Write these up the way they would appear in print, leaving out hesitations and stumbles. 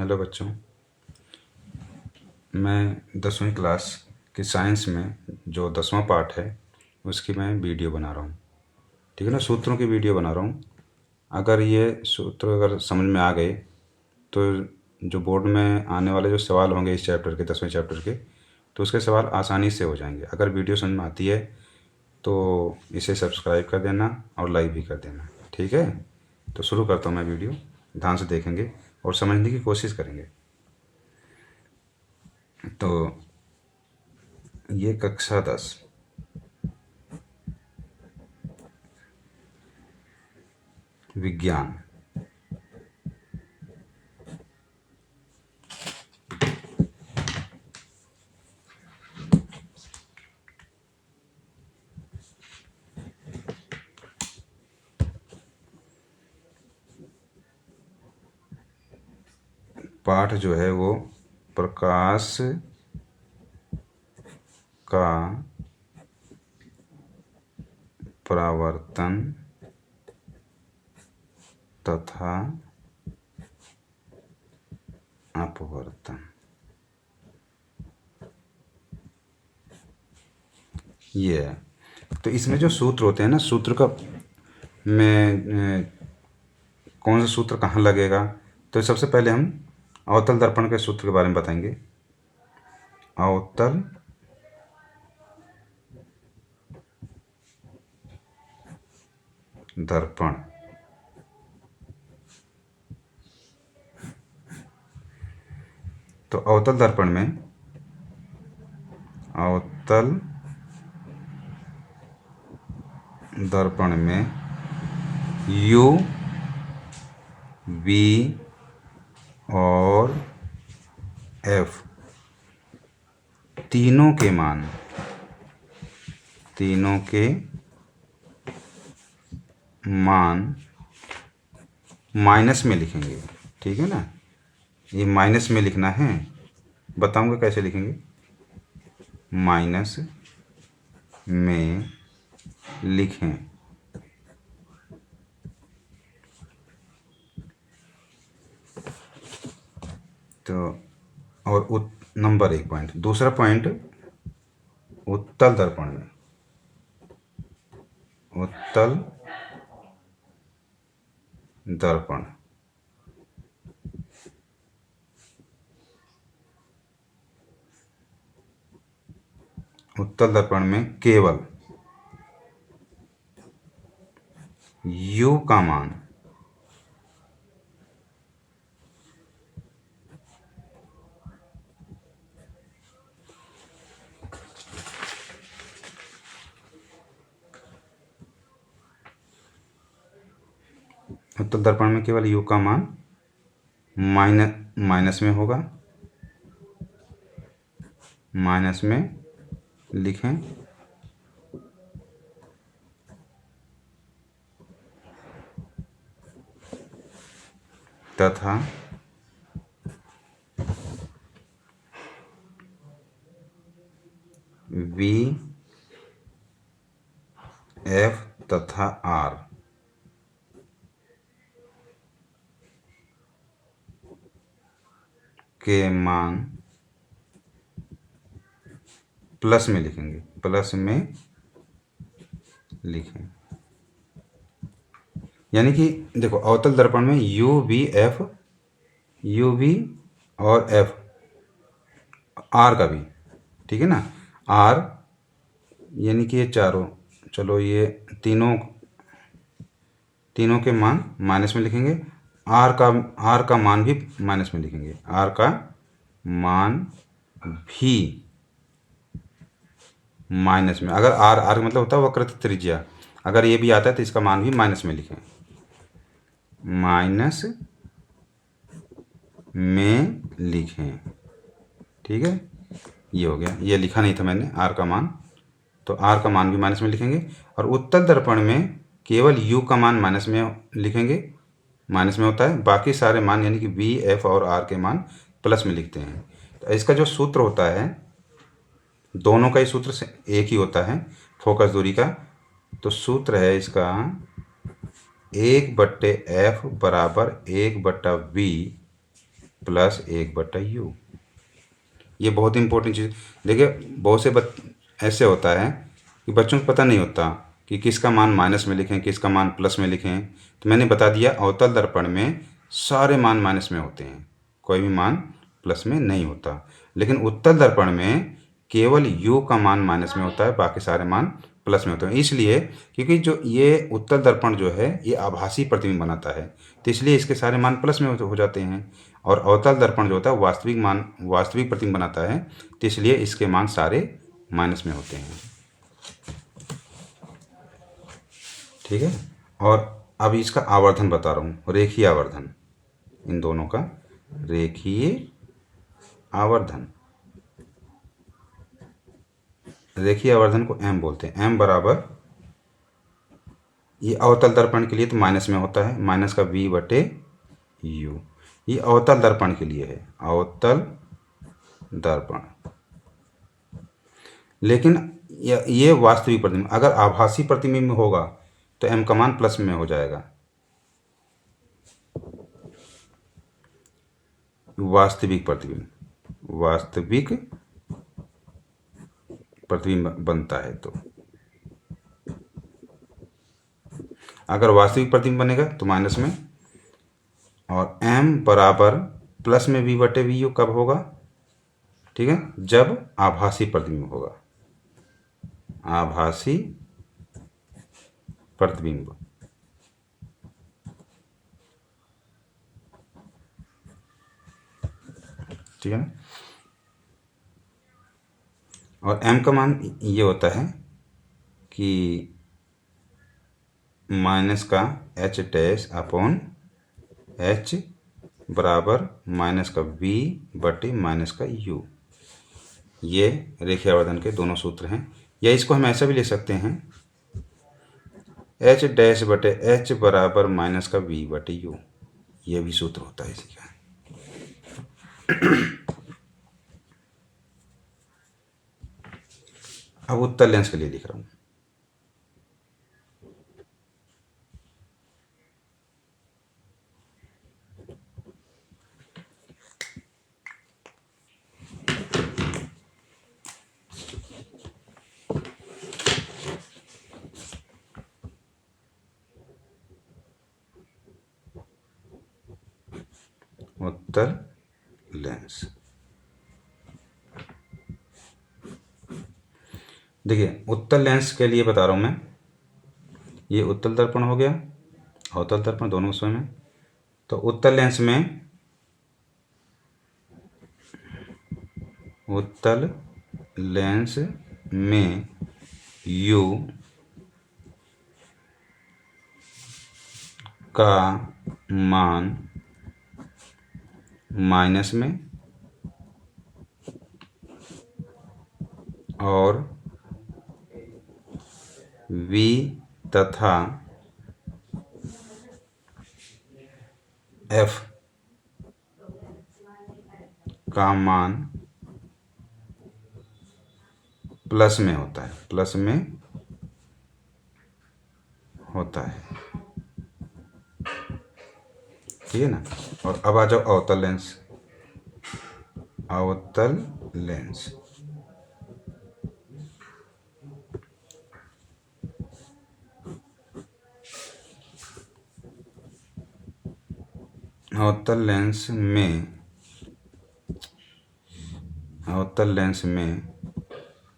Hello बच्चों, मैं 10वीं क्लास की साइंस में जो 10वां पार्ट है उसकी मैं वीडियो बना रहा हूँ। ठीक है ना, सूत्रों की वीडियो बना रहा हूँ। अगर ये सूत्र अगर समझ में आ गए तो जो बोर्ड में आने वाले जो सवाल होंगे इस चैप्टर के 10वें चैप्टर के, तो उसके सवाल आसानी से हो जाएंगे। अगर वीडियो समझ में आती है तो इसे सब्सक्राइब कर देना और लाइक भी कर देना। ठीक है, तो शुरू करता हूँ मैं वीडियो। ध्यान से देखेंगे और समझने की कोशिश करेंगे। तो ये कक्षा 10 विज्ञान। पाठ जो है वो प्रकाश का परावर्तन तथा अपवर्तन। ये है। तो इसमें जो सूत्र होते हैं ना, सूत्र का में कौन सा सूत्र कहाँ लगेगा, तो सबसे पहले हम अवतल दर्पण के सूत्र के बारे में बताएंगे। अवतल दर्पण। तो अवतल दर्पण में U, V और F तीनों के मान माइनस में लिखेंगे। ठीक है ना, ये माइनस में लिखना है। बताऊंगा कैसे लिखेंगे। माइनस में लिखें। तो और नंबर 1 पॉइंट। दूसरा पॉइंट उत्तल दर्पण में। उत्तल दर्पण में केवल U का मान उत्तल दर्पण में केवल U का मान माइनस में होगा। माइनस में लिखें। तथा V, F तथा R के मान प्लस में लिखेंगे। प्लस में लिखें। यानी कि देखो, अवतल दर्पण में U, V और F, R का भी। ठीक है ना, R यानी कि ये चारों, चलो ये तीनों के मान माइनस में लिखेंगे। R का मान भी माइनस में लिखेंगे। R का मान भी माइनस में। अगर R मतलब होता है वक्रता त्रिज्या, अगर ये भी आता है तो इसका मान भी माइनस में लिखें। माइनस में लिखें। ठीक है, ये हो गया। ये लिखा नहीं था मैंने R का मान, तो R का मान भी माइनस में लिखेंगे। और उत्तल दर्पण में केवल U का मान माइनस में लिखेंगे। माइनस में होता है, बाकी सारे मान यानी कि V, F और R के मान प्लस में लिखते हैं। तो इसका जो सूत्र होता है, दोनों का ही सूत्र से एक ही होता है, फोकस दूरी का। तो सूत्र है इसका 1/F बराबर 1/V प्लस 1/u। ये बहुत इंपॉर्टेंट चीज़। देखिए बहुत से ऐसे होता है कि बच्चों को पता नहीं होता कि किसका मान माइनस में लिखें, किसका मान प्लस में लिखें। तो मैंने बता दिया अवतल दर्पण में सारे मान माइनस में होते हैं, कोई भी मान प्लस में नहीं होता। लेकिन उत्तल दर्पण में केवल u का मान माइनस में होता है, बाकी सारे मान प्लस में होते हैं। इसलिए क्योंकि जो ये उत्तल दर्पण जो है ये आभासी प्रतिबिंब बनाता है, तो इसलिए इसके सारे मान प्लस में हो जाते हैं। और अवतल दर्पण जो होता है वास्तविक प्रतिबिंब बनाता है, तो इसलिए इसके मान सारे माइनस में होते हैं। ठीक है। और अब इसका आवर्धन बता रहा हूँ, रेखीय आवर्धन, इन दोनों का रेखीय आवर्धन। रेखीय आवर्धन को m बोलते हैं। m बराबर, ये अवतल दर्पण के लिए तो माइनस में होता है, माइनस का v/u। ये अवतल दर्पण के लिए है, अवतल दर्पण। लेकिन ये वास्तविक प्रतिबिंब, अगर आभासी प्रतिबिंब होगा तो m का मान प्लस में हो जाएगा। वास्तविक प्रतिबिंब बनता है तो, अगर वास्तविक प्रतिबिंब बनेगा तो माइनस में। और m बराबर प्लस में v/vu कब होगा? ठीक है, जब आभासी प्रतिबिंब होगा, आभासी प्रतिबिंब। ठीक है ना। और m का मान ये होता है कि माइनस का h' बराबर माइनस का v/-u। ये रेखीय आवर्धन के दोनों सूत्र हैं। या इसको हम ऐसा भी ले सकते हैं, h' बराबर माइनस का v/u। ये भी सूत्र होता है इसी का। अब उत्तल लेंस के लिए लिख रहा हूँ। उत्तल लेंस, देखिए उत्तल लेंस के लिए बता रहा हूँ मैं। ये उत्तल दर्पण हो गया, अवतल दर्पण, दोनों स्वयं में। तो उत्तल लेंस में u का मान माइनस में और v तथा f का मान प्लस में होता है, ठीक है ना। और अब आ जाओ अवतल लेंस। अवतल लेंस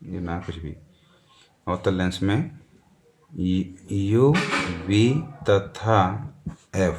ये ना कुछ भी, अवतल लेंस में u, v तथा f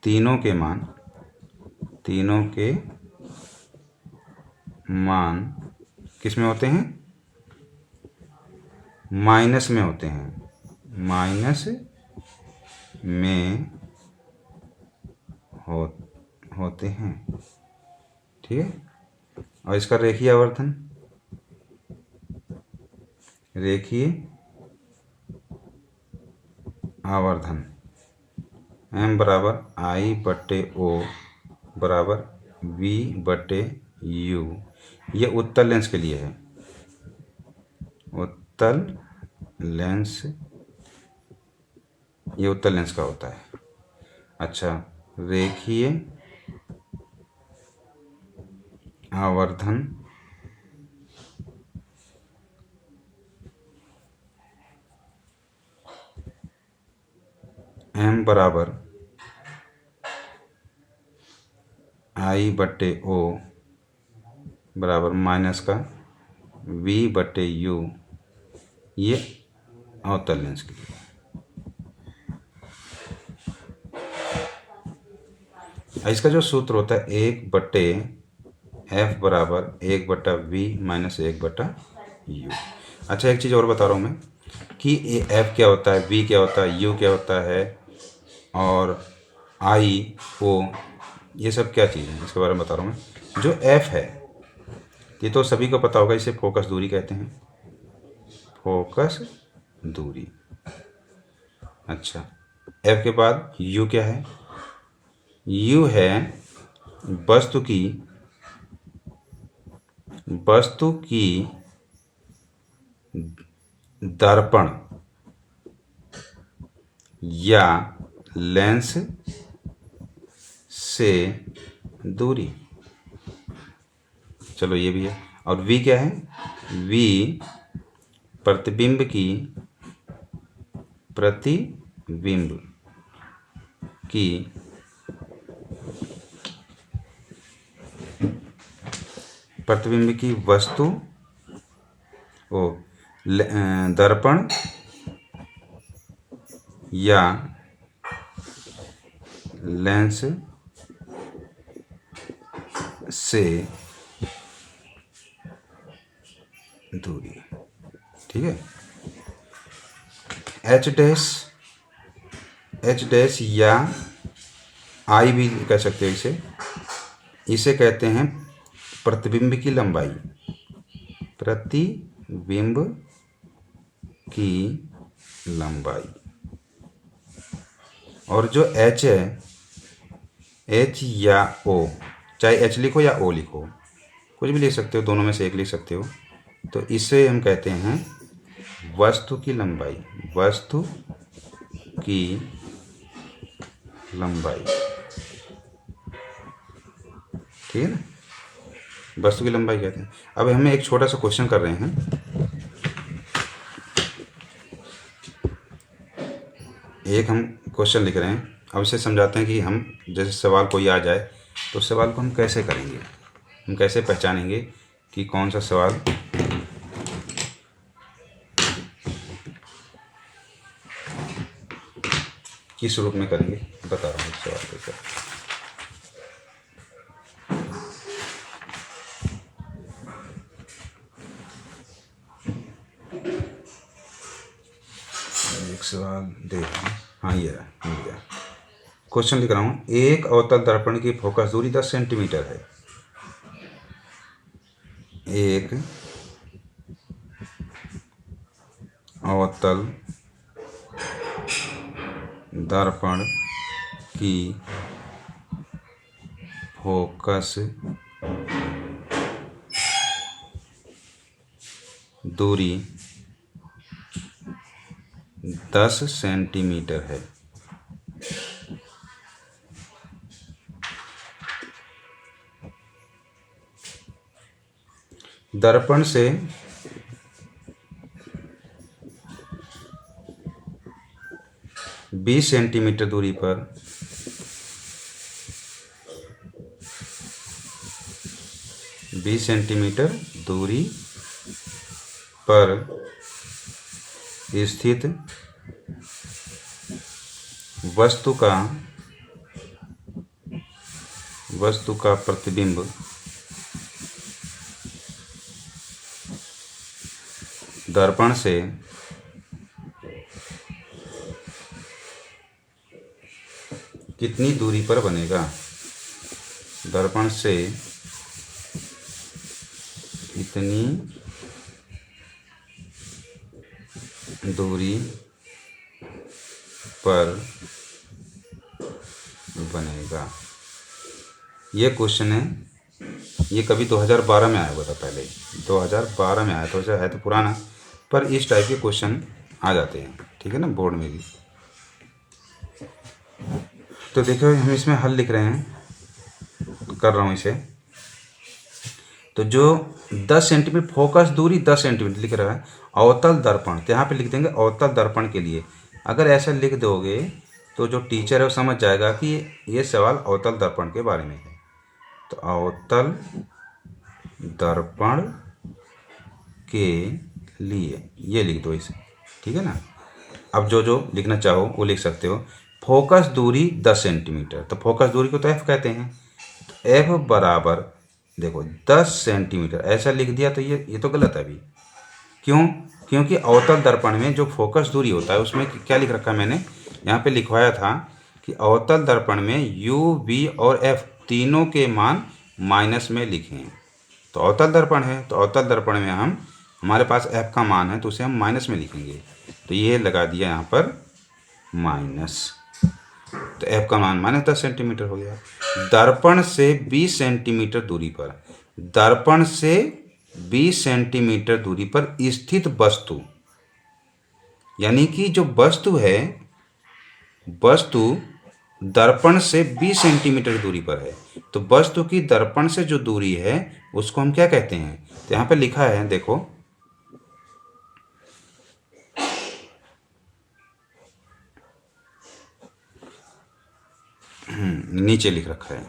तीनों के मान किस में होते हैं? माइनस में होते हैं, होते हैं। ठीक है। और इसका रेखीय आवर्धन m बराबर I/O बराबर v/u। ये उत्तल लेंस के लिए है, ये उत्तल लेंस का होता है। अच्छा, रेखीय आवर्धन m बराबर I/O बराबर माइनस का V/U, ये अवतल लेंस के लिए। इसका जो सूत्र होता है 1/f बराबर 1/V माइनस 1/U। अच्छा, एक चीज़ और बता रहा हूँ मैं कि f क्या होता है, v क्या होता है, u क्या होता है और I/O, ये सब क्या चीज़ है इसके बारे में बता रहा हूँ मैं। जो f है ये तो सभी को पता होगा, इसे फोकस दूरी कहते हैं, फोकस दूरी। अच्छा, f के बाद u क्या है, u है वस्तु की दर्पण या लेंस से दूरी। चलो ये भी है। और v क्या है, v प्रतिबिंब की वस्तु दर्पण या लेंस से दूरी। ठीक है। एच डैश या आई भी कह सकते हो इसे कहते हैं प्रतिबिंब की लंबाई, प्रतिबिंब की लंबाई। और जो एच है, एच या ओ, चाहे एच लिखो या ओ लिखो, कुछ भी लिख सकते हो, दोनों में से एक लिख सकते हो, तो इसे हम कहते हैं वस्तु की लंबाई, वस्तु की लंबाई। ठीक है ना, वस्तु की लंबाई कहते हैं। अब हमें एक छोटा सा क्वेश्चन कर रहे हैं, एक हम क्वेश्चन लिख रहे हैं। अब इसे समझाते हैं कि हम जैसे सवाल कोई आ जाए तो सवाल को हम कैसे करेंगे, हम कैसे पहचानेंगे कि कौन सा सवाल किस रूप में करेंगे। बता रहा हूँ सवाल कैसे। एक सवाल देख रहा हूँ, हाँ ये मिल गया। क्वेश्चन लिख रहा हूँ, एक अवतल दर्पण की फोकस दूरी 10 सेंटीमीटर है। एक अवतल दर्पण की फोकस दूरी 10 सेंटीमीटर है। दर्पण से बीस सेंटीमीटर दूरी पर स्थित वस्तु का प्रतिबिंब दर्पण से कितनी दूरी पर बनेगा, दर्पण से कितनी दूरी पर बनेगा। ये क्वेश्चन है, ये कभी 2012 में आया हुआ था, पहले 2012 में आया था, वैसे है तो पुराना, पर इस टाइप के क्वेश्चन आ जाते हैं। ठीक है ना, बोर्ड में भी। तो देखो हम इसमें हल लिख रहे हैं, कर रहा हूँ इसे। तो जो 10 सेंटीमीटर फोकस दूरी 10 सेंटीमीटर लिख रहा है, अवतल दर्पण, तो यहाँ पे लिख देंगे अवतल दर्पण के लिए। अगर ऐसा लिख दोगे तो जो टीचर है वो समझ जाएगा कि ये सवाल अवतल दर्पण के बारे में है। तो अवतल दर्पण के लिए ये लिख दो इसे, ठीक है ना। अब जो जो लिखना चाहो वो लिख सकते हो। फोकस दूरी 10 सेंटीमीटर, तो फोकस दूरी को तो एफ कहते हैं। तो एफ बराबर देखो 10 सेंटीमीटर ऐसा लिख दिया, तो ये तो गलत है अभी। क्यों? क्योंकि अवतल दर्पण में जो फोकस दूरी होता है उसमें क्या लिख रखा है मैंने यहाँ पे लिखवाया था कि अवतल दर्पण में यू वी और एफ तीनों के मान माइनस में लिखें। तो अवतल दर्पण है, तो अवतल दर्पण में हमारे पास एफ का मान है तो उसे हम माइनस में लिखेंगे। तो ये लगा दिया यहाँ पर माइनस, तो एफ का मान माइनस 10 सेंटीमीटर हो गया। दर्पण से 20 सेंटीमीटर दूरी पर, दर्पण से 20 सेंटीमीटर दूरी पर स्थित वस्तु, यानी कि जो वस्तु है, वस्तु दर्पण से 20 सेंटीमीटर दूरी पर है, तो वस्तु की दर्पण से जो दूरी है उसको हम क्या कहते हैं? तो यहाँ पे लिखा है देखो, नीचे लिख रखा है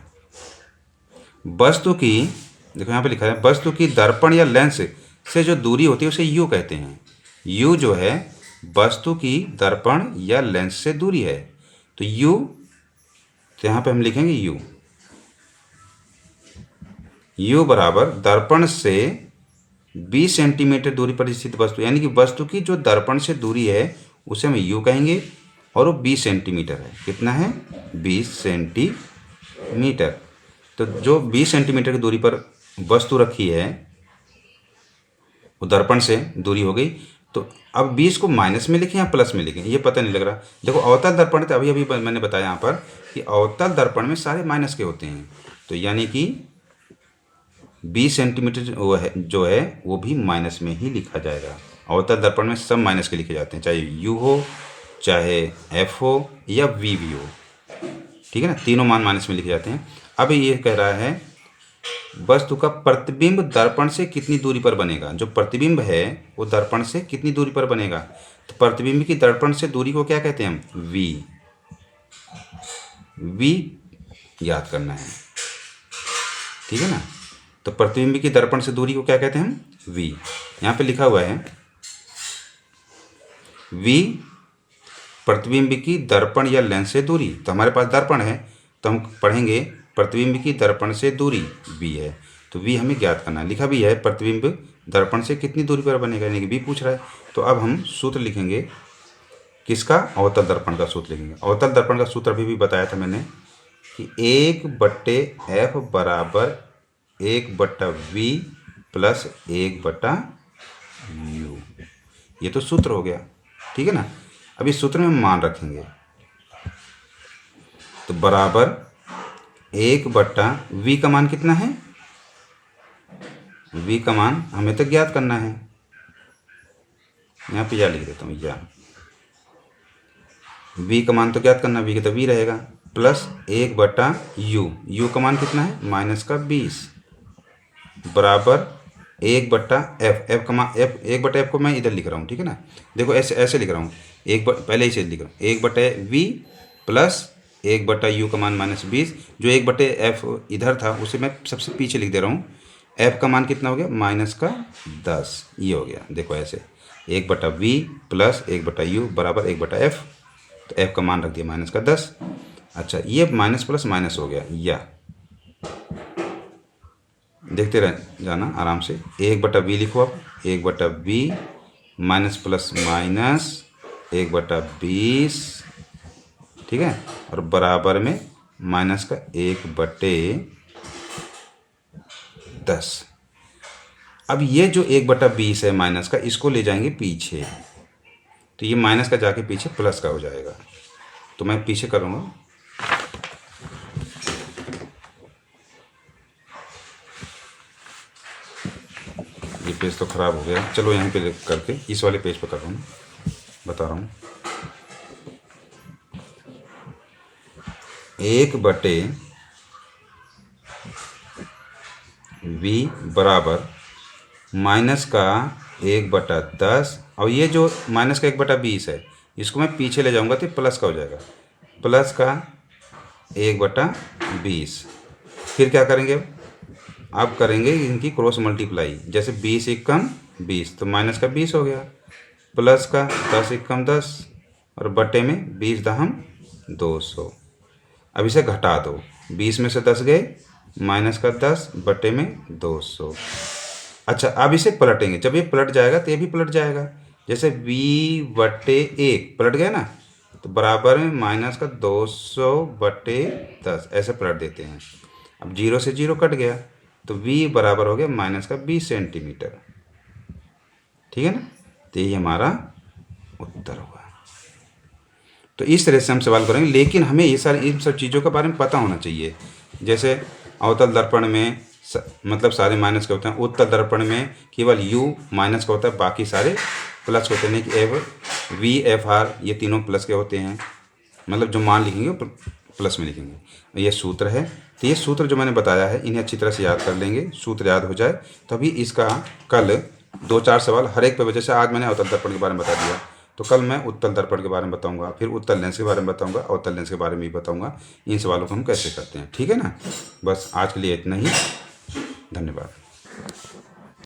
वस्तु की, देखो यहाँ पे लिखा है वस्तु की दर्पण या लेंस से जो दूरी होती है उसे यू कहते हैं। यू जो है वस्तु की दर्पण या लेंस से दूरी है, तो यू, तो यहाँ पे हम लिखेंगे यू, यू बराबर दर्पण से 20 सेंटीमीटर दूरी पर स्थित वस्तु, यानी कि वस्तु की जो दर्पण से दूरी है उसे हम यू कहेंगे, और वो 20 सेंटीमीटर है। कितना है? 20 सेंटीमीटर। तो जो 20 सेंटीमीटर की दूरी पर वस्तु रखी है वो दर्पण से दूरी हो गई। तो अब 20 को माइनस में लिखें या प्लस में लिखें ये पता नहीं लग रहा। देखो अवतल दर्पण, तो अभी अभी मैंने बताया यहाँ पर कि अवतल दर्पण में सारे माइनस के होते हैं, तो यानी कि 20 सेंटीमीटर जो है वो भी माइनस में ही लिखा जाएगा। अवतल दर्पण में सब माइनस के लिखे जाते हैं, चाहे यू हो, चाहे एफ हो या वी भी हो, ठीक है ना, तीनों मान माइनस में लिखे जाते हैं। अब ये कह रहा है वस्तु का प्रतिबिंब दर्पण से कितनी दूरी पर बनेगा। जो प्रतिबिंब है वो दर्पण से कितनी दूरी पर बनेगा, तो प्रतिबिंब की दर्पण से दूरी को क्या कहते हैं हम? वी, वी याद करना है, ठीक है ना। तो प्रतिबिंब की दर्पण से दूरी को क्या कहते हैं हम? वी। यहाँ पे लिखा हुआ है वी प्रतिबिंब की दर्पण या लेंस से दूरी, तो हमारे पास दर्पण है तो हम पढ़ेंगे प्रतिबिंब की दर्पण से दूरी v है, तो v हमें ज्ञात करना है। लिखा भी है प्रतिबिंब दर्पण से कितनी दूरी पर बनेगा, यानी कि v पूछ रहा है। तो अब हम सूत्र लिखेंगे किसका? अवतल दर्पण का सूत्र लिखेंगे। अवतल दर्पण का सूत्र अभी भी बताया था मैंने कि 1/f बराबर 1/v प्लस 1/u, ये तो सूत्र हो गया, ठीक है ना। अब इस सूत्र में हम मान रखेंगे, तो बराबर 1/v का मान कितना है? v का मान हमें तो ज्ञात करना है, यहाँ पे या लिख देता हूँ, या v का मान तो ज्ञात करना, v का तो v रहेगा, प्लस 1/u, u का मान कितना है? -20 बराबर 1/f, f का मान f, 1/f को मैं इधर लिख रहा हूँ, ठीक है ना। देखो ऐसे ऐसे लिख रहा हूँ, पहले ही लिख रहा हूँ 1/v प्लस 1/u का मान -20, जो 1/f इधर था उसे मैं सबसे पीछे लिख दे रहा हूँ। f का मान कितना हो गया? -10, ये हो गया। देखो ऐसे 1/v प्लस 1/u बराबर 1/f, तो f का मान रख दिया -10। अच्छा, ये माइनस प्लस माइनस हो गया, या देखते रह जाना आराम से। 1/v लिखो, अब 1/v माइनस प्लस माइनस 1/20, ठीक है, और बराबर में माइनस का 1/10। अब ये जो 1/20 है माइनस का, इसको ले जाएंगे पीछे, तो ये माइनस का जाके पीछे प्लस का हो जाएगा। तो मैं पीछे करूँगा, ये पेज तो ख़राब हो गया, चलो यहाँ पे करके इस वाले पेज पर कर रहा हूँ, बता रहा हूँ। 1/20 v बराबर माइनस का 1/10। और ये जो माइनस का 1/20 है, इसको मैं पीछे ले जाऊंगा तो प्लस का हो जाएगा, प्लस का 1/20। फिर क्या करेंगे, अब करेंगे इनकी क्रॉस मल्टीप्लाई। जैसे 20 एकम 20 तो माइनस का 20 हो गया, प्लस का 10 एकम 10 और बटे में 20 दहम 200। अब इसे घटा दो, 20 में से 10 गए, माइनस का 10 बटे में 200। अच्छा, अब इसे पलटेंगे, जब ये पलट जाएगा तो ये भी पलट जाएगा। जैसे v/1 पलट गया ना, तो बराबर में माइनस का 200/10 ऐसे पलट देते हैं। अब 0 से 0 कट गया तो v बराबर हो गया माइनस का 20 सेंटीमीटर। ठीक है ना, तो यही हमारा उत्तर हुआ। तो इस तरह से हम सवाल करेंगे, लेकिन हमें ये सारी इन सब चीज़ों के बारे में पता होना चाहिए। जैसे अवतल दर्पण में मतलब सारे माइनस के होते हैं, उत्तल दर्पण में केवल u माइनस का होता है, बाकी सारे प्लस के होते हैं। नहीं कि v/f/r ये तीनों प्लस के होते हैं, मतलब जो मान लिखेंगे वो प्लस में लिखेंगे। ये सूत्र है, तो ये सूत्र जो मैंने बताया है इन्हें अच्छी तरह से याद कर लेंगे। सूत्र याद हो जाए तभी इसका कल 2-4 सवाल हर एक पे। वजह से आज मैंने अवतल दर्पण के बारे में बता दिया, तो कल मैं उत्तल दर्पण के बारे में बताऊंगा, फिर उत्तल लेंस के बारे में बताऊंगा, अवतल लेंस के बारे में भी बताऊंगा। इन सवालों को हम कैसे करते हैं। ठीक है ना, बस आज के लिए इतना ही। धन्यवाद।